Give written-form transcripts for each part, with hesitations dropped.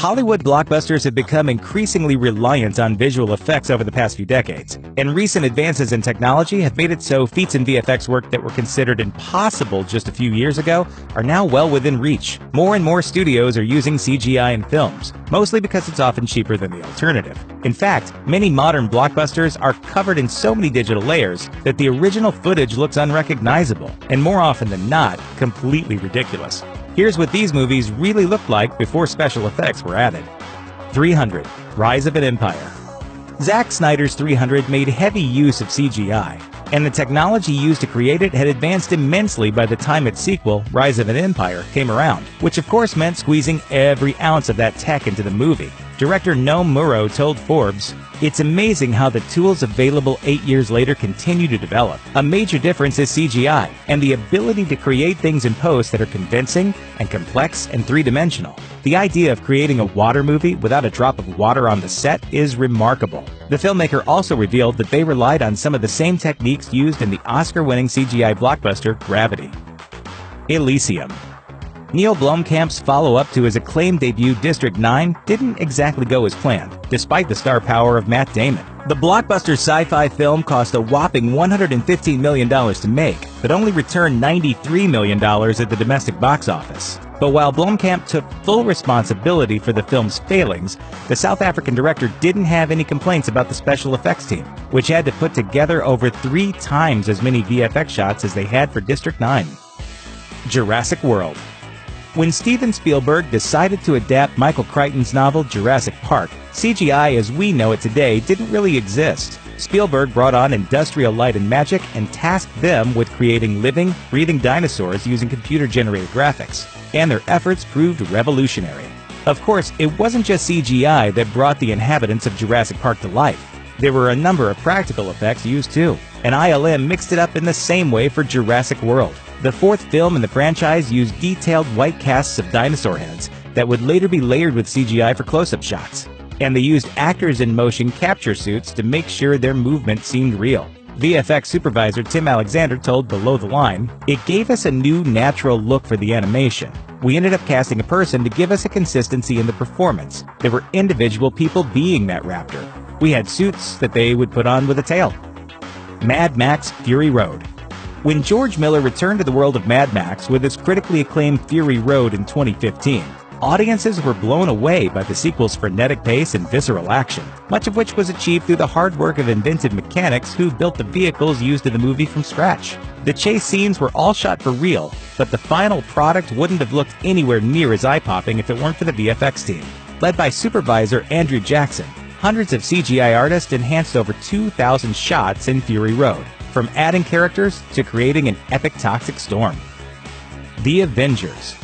Hollywood blockbusters have become increasingly reliant on visual effects over the past few decades, and recent advances in technology have made it so feats in VFX work that were considered impossible just a few years ago are now well within reach. More and more studios are using CGI in films, mostly because it's often cheaper than the alternative. In fact, many modern blockbusters are covered in so many digital layers that the original footage looks unrecognizable, and more often than not, completely ridiculous. Here's what these movies really looked like before special effects were added. 300: Rise of an Empire. Zack Snyder's 300 made heavy use of CGI, and the technology used to create it had advanced immensely by the time its sequel, Rise of an Empire, came around, which of course meant squeezing every ounce of that tech into the movie. Director Noam Murro told Forbes, "It's amazing how the tools available 8 years later continue to develop. A major difference is CGI, and the ability to create things in post that are convincing and complex and three-dimensional. The idea of creating a water movie without a drop of water on the set is remarkable." The filmmaker also revealed that they relied on some of the same techniques used in the Oscar-winning CGI blockbuster Gravity. Elysium. Neil Blomkamp's follow-up to his acclaimed debut District 9 didn't exactly go as planned, despite the star power of Matt Damon. The blockbuster sci-fi film cost a whopping $115 million to make, but only returned $93 million at the domestic box office. But while Blomkamp took full responsibility for the film's failings, the South African director didn't have any complaints about the special effects team, which had to put together over 3 times as many VFX shots as they had for District 9. Jurassic World. When Steven Spielberg decided to adapt Michael Crichton's novel Jurassic Park, CGI as we know it today didn't really exist. Spielberg brought on Industrial Light and Magic and tasked them with creating living, breathing dinosaurs using computer-generated graphics, and their efforts proved revolutionary. Of course, it wasn't just CGI that brought the inhabitants of Jurassic Park to life. There were a number of practical effects used too, and ILM mixed it up in the same way for Jurassic World. The 4th film in the franchise used detailed white casts of dinosaur heads that would later be layered with CGI for close-up shots. And they used actors in motion capture suits to make sure their movement seemed real. VFX supervisor Tim Alexander told Below the Line, "It gave us a new natural look for the animation. We ended up casting a person to give us a consistency in the performance. There were individual people being that raptor. We had suits that they would put on with a tail." Mad Max Fury Road. When George Miller returned to the world of Mad Max with his critically acclaimed Fury Road in 2015, audiences were blown away by the sequel's frenetic pace and visceral action, much of which was achieved through the hard work of inventive mechanics who built the vehicles used in the movie from scratch. The chase scenes were all shot for real, but the final product wouldn't have looked anywhere near as eye-popping if it weren't for the VFX team. Led by supervisor Andrew Jackson, hundreds of CGI artists enhanced over 2,000 shots in Fury Road, from adding characters to creating an epic toxic storm. The Avengers.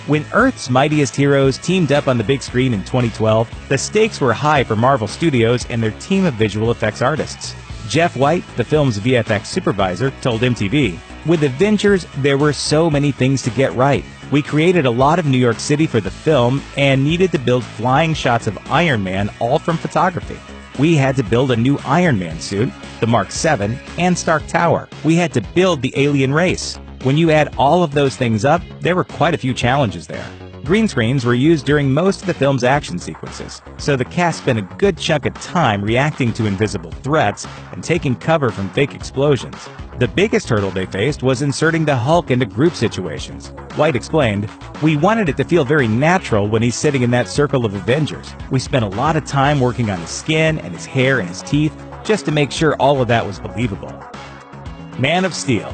When Earth's mightiest heroes teamed up on the big screen in 2012, the stakes were high for Marvel Studios and their team of visual effects artists. Jeff White, the film's VFX supervisor, told MTV, "With Avengers, there were so many things to get right. We created a lot of New York City for the film and needed to build flying shots of Iron Man all from photography. We had to build a new Iron Man suit, the Mark 7, and Stark Tower. We had to build the alien race. When you add all of those things up, there were quite a few challenges there." Green screens were used during most of the film's action sequences, so the cast spent a good chunk of time reacting to invisible threats and taking cover from fake explosions. The biggest hurdle they faced was inserting the Hulk into group situations. White explained, "We wanted it to feel very natural when he's sitting in that circle of Avengers. We spent a lot of time working on his skin and his hair and his teeth just to make sure all of that was believable." Man of Steel.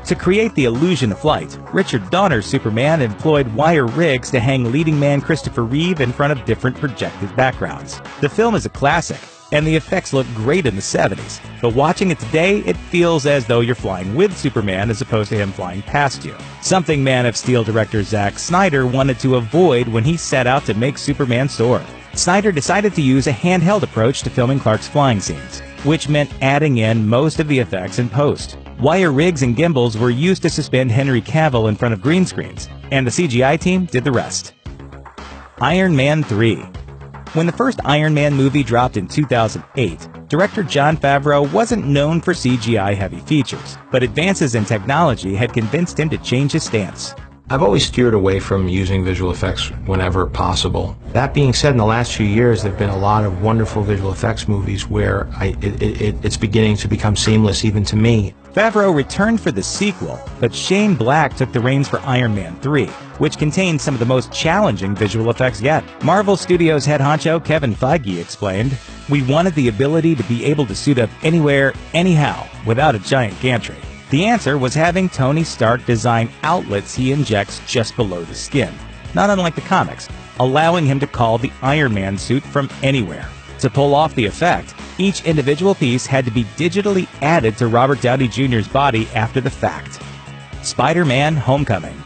To create the illusion of flight, Richard Donner's Superman employed wire rigs to hang leading man Christopher Reeve in front of different projected backgrounds. The film is a classic, and the effects look great in the 70s, but watching it today, it feels as though you're flying with Superman as opposed to him flying past you. Something Man of Steel director Zack Snyder wanted to avoid when he set out to make Superman soar. Snyder decided to use a handheld approach to filming Clark's flying scenes, which meant adding in most of the effects in post. Wire rigs and gimbals were used to suspend Henry Cavill in front of green screens, and the CGI team did the rest. Iron Man 3. When the first Iron Man movie dropped in 2008, director Jon Favreau wasn't known for CGI-heavy features, but advances in technology had convinced him to change his stance. I've always steered away from using visual effects whenever possible. That being said, in the last few years, there have been a lot of wonderful visual effects movies where it's beginning to become seamless even to me. Favreau returned for the sequel, but Shane Black took the reins for Iron Man 3, which contained some of the most challenging visual effects yet. Marvel Studios head honcho Kevin Feige explained, "We wanted the ability to be able to suit up anywhere, anyhow, without a giant gantry. The answer was having Tony Stark design outlets he injects just below the skin, not unlike the comics, allowing him to call the Iron Man suit from anywhere. To pull off the effect, each individual piece had to be digitally added to Robert Downey Jr.'s body after the fact." Spider-Man: Homecoming.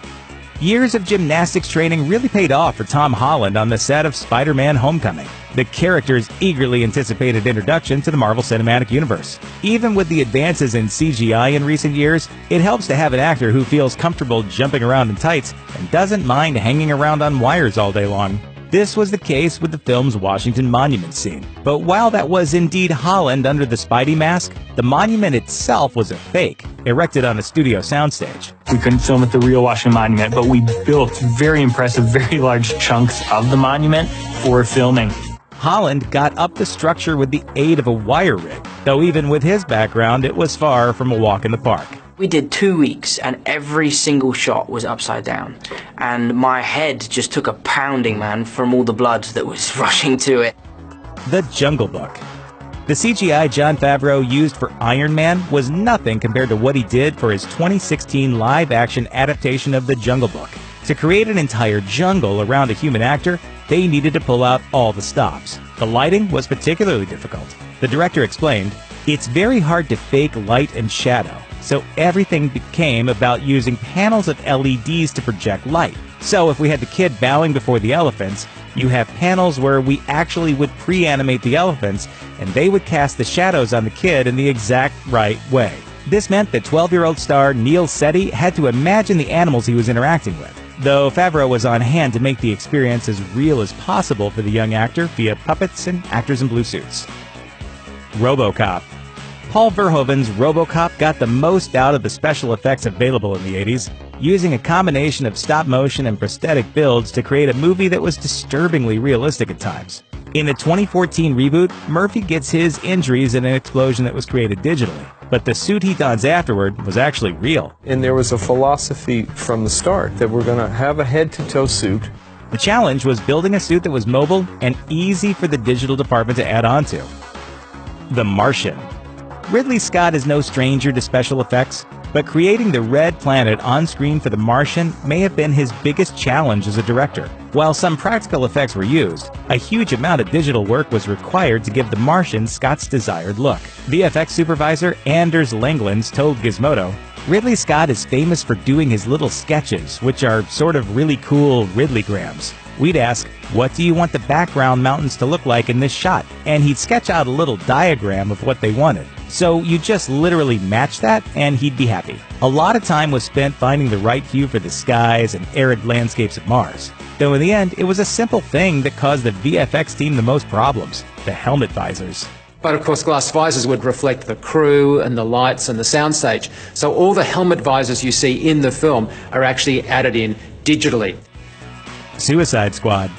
Years of gymnastics training really paid off for Tom Holland on the set of Spider-Man: Homecoming, the character's eagerly anticipated introduction to the Marvel Cinematic Universe. Even with the advances in CGI in recent years, it helps to have an actor who feels comfortable jumping around in tights and doesn't mind hanging around on wires all day long. This was the case with the film's Washington Monument scene. But while that was indeed Holland under the Spidey mask, the monument itself was a fake, erected on a studio soundstage. We couldn't film at the real Washington Monument, but we built very impressive, very large chunks of the monument for filming. Holland got up the structure with the aid of a wire rig, though even with his background, it was far from a walk in the park. We did 2 weeks and every single shot was upside down. And my head just took a pounding, man, from all the blood that was rushing to it. The Jungle Book. The CGI Jon Favreau used for Iron Man was nothing compared to what he did for his 2016 live-action adaptation of The Jungle Book. To create an entire jungle around a human actor, they needed to pull out all the stops. The lighting was particularly difficult. The director explained, "It's very hard to fake light and shadow. So everything became about using panels of LEDs to project light. So if we had the kid bowing before the elephants, you have panels where we actually would pre-animate the elephants, and they would cast the shadows on the kid in the exact right way." This meant that 12-year-old star Neil Setti had to imagine the animals he was interacting with, though Favreau was on hand to make the experience as real as possible for the young actor via puppets and actors in blue suits. RoboCop. Paul Verhoeven's RoboCop got the most out of the special effects available in the 80s, using a combination of stop-motion and prosthetic builds to create a movie that was disturbingly realistic at times. In the 2014 reboot, Murphy gets his injuries in an explosion that was created digitally, but the suit he dons afterward was actually real. And there was a philosophy from the start that we're going to have a head-to-toe suit. The challenge was building a suit that was mobile and easy for the digital department to add on to. The Martian. Ridley Scott is no stranger to special effects, but creating the red planet on screen for The Martian may have been his biggest challenge as a director. While some practical effects were used, a huge amount of digital work was required to give The Martian Scott's desired look. VFX supervisor Anders Langlands told Gizmodo, "Ridley Scott is famous for doing his little sketches, which are sort of really cool Ridleygrams. We'd ask, 'What do you want the background mountains to look like in this shot?' And he'd sketch out a little diagram of what they wanted. So you just literally match that and he'd be happy." A lot of time was spent finding the right view for the skies and arid landscapes of Mars. Though in the end, it was a simple thing that caused the VFX team the most problems: the helmet visors. But of course, glass visors would reflect the crew and the lights and the soundstage. So all the helmet visors you see in the film are actually added in digitally. Suicide Squad.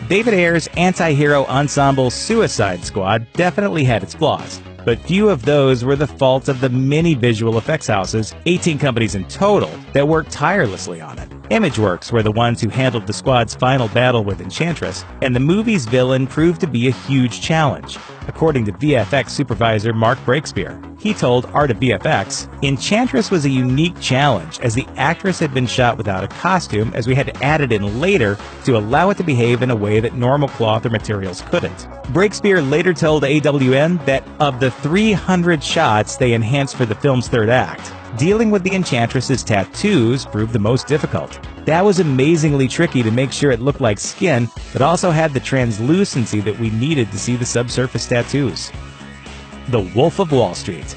David Ayer's anti-hero ensemble Suicide Squad definitely had its flaws, but few of those were the fault of the many visual effects houses, 18 companies in total, that worked tirelessly on it. Imageworks were the ones who handled the squad's final battle with Enchantress, and the movie's villain proved to be a huge challenge. According to VFX supervisor Mark Breakspear, he told Art of VFX, "Enchantress was a unique challenge as the actress had been shot without a costume, as we had to add it in later to allow it to behave in a way that normal cloth or materials couldn't." Breakspear later told AWN that of the 300 shots they enhanced for the film's third act, dealing with the Enchantress's tattoos proved the most difficult. That was amazingly tricky to make sure it looked like skin, but also had the translucency that we needed to see the subsurface tattoos. The Wolf of Wall Street.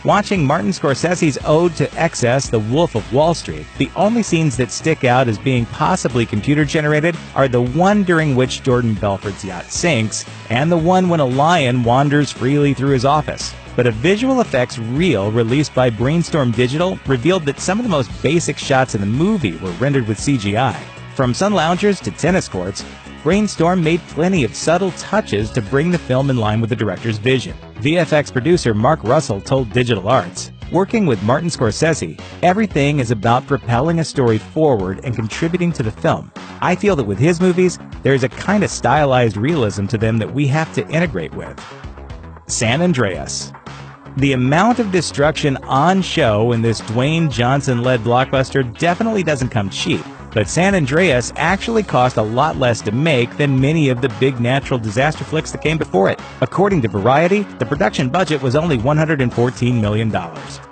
Watching Martin Scorsese's ode to excess, The Wolf of Wall Street, the only scenes that stick out as being possibly computer-generated are the one during which Jordan Belfort's yacht sinks, and the one when a lion wanders freely through his office. but a visual effects reel released by Brainstorm Digital revealed that some of the most basic shots in the movie were rendered with CGI. From sun loungers to tennis courts, Brainstorm made plenty of subtle touches to bring the film in line with the director's vision. VFX producer Mark Russell told Digital Arts, "Working with Martin Scorsese, everything is about propelling a story forward and contributing to the film. I feel that with his movies, there is a kind of stylized realism to them that we have to integrate with." San Andreas. The amount of destruction on show in this Dwayne Johnson-led blockbuster definitely doesn't come cheap. But San Andreas actually cost a lot less to make than many of the big natural disaster flicks that came before it. According to Variety, the production budget was only $114 million,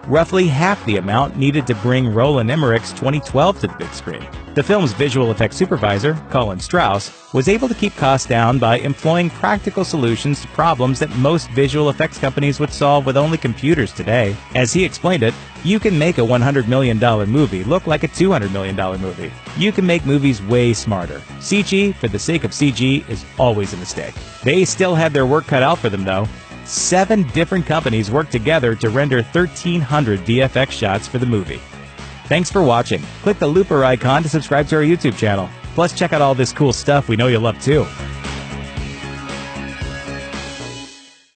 roughly half the amount needed to bring Roland Emmerich's 2012 to the big screen. The film's visual effects supervisor, Colin Strauss, was able to keep costs down by employing practical solutions to problems that most visual effects companies would solve with only computers today. As he explained it, you can make a $100 million movie look like a $200 million movie. You can make movies way smarter. CG, for the sake of CG, is always a mistake. They still had their work cut out for them, though. 7 different companies worked together to render 1,300 VFX shots for the movie. Thanks for watching. Click the looper icon to subscribe to our YouTube channel. Plus, check out all this cool stuff we know you'll love too.